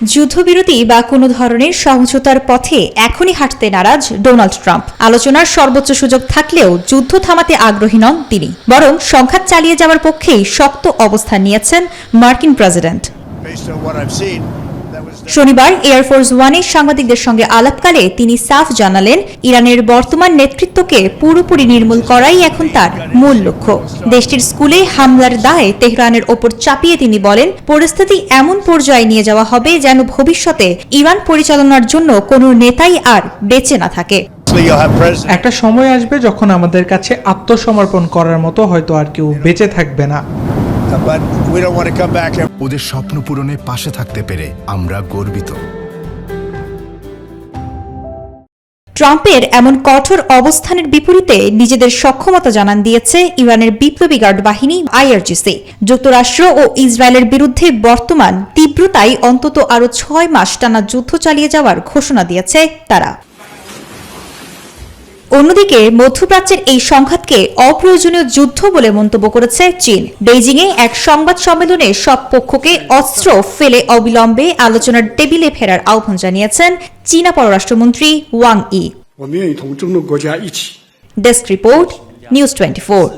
যুদ্ধবিরতি বা কোনো ধরনের সমঝোতার পথে এখনই হাঁটতে নারাজ ডোনাল্ড ট্রাম্প। আলোচনার সর্বোচ্চ সুযোগ থাকলেও যুদ্ধ থামাতে আগ্রহী নন তিনি, বরং সংঘাত চালিয়ে যাওয়ার পক্ষেই শক্ত অবস্থান নিয়েছেন মার্কিন প্রেসিডেন্ট। শনিবার এয়ারফোর্স ওয়ানে সাংবাদিকদের সঙ্গে আলাপকালে তিনি সাফ জানালেন, ইরানের বর্তমান নেতৃত্বকে পুরোপুরি নির্মূল করাই এখন তার মূল লক্ষ্য। দেশটির স্কুলে হামলার দায়ে তেহরানের ওপর চাপিয়ে তিনি বলেন, পরিস্থিতি এমন পর্যায়ে নিয়ে যাওয়া হবে যেন ভবিষ্যতে ইরান পরিচালনার জন্য কোনো নেতাই আর বেঁচে না থাকে। একটা সময় আসবে যখন আমাদের কাছে আত্মসমর্পণ করার মতো হয়তো আর কেউ বেঁচে থাকবে না। ওদের স্বপ্ন পূরণে পাশে থাকতে পেরে আমরা গর্বিত। ট্রাম্পের এমন কঠোর অবস্থানের বিপরীতে নিজেদের সক্ষমতা জানান দিয়েছে ইরানের বিপ্লবী গার্ড বাহিনী IRGC। যুক্তরাষ্ট্র ও ইসরায়েলের বিরুদ্ধে বর্তমান তীব্রতায় অন্তত আরও 6 মাস টানা যুদ্ধ চালিয়ে যাওয়ার ঘোষণা দিয়েছে তারা। অন্যদিকে মধ্যপ্রাচ্যের এই সংঘাতকে অপ্রয়োজনীয় যুদ্ধ বলে মন্তব্য করেছে চীন। বেইজিংয়ে এক সংবাদ সম্মেলনে সব পক্ষকে অস্ত্র ফেলে অবিলম্বে আলোচনার টেবিলে ফেরার আহ্বান জানিয়েছেন চীনা পররাষ্ট্রমন্ত্রী Wang Yi. Desk report, news 24।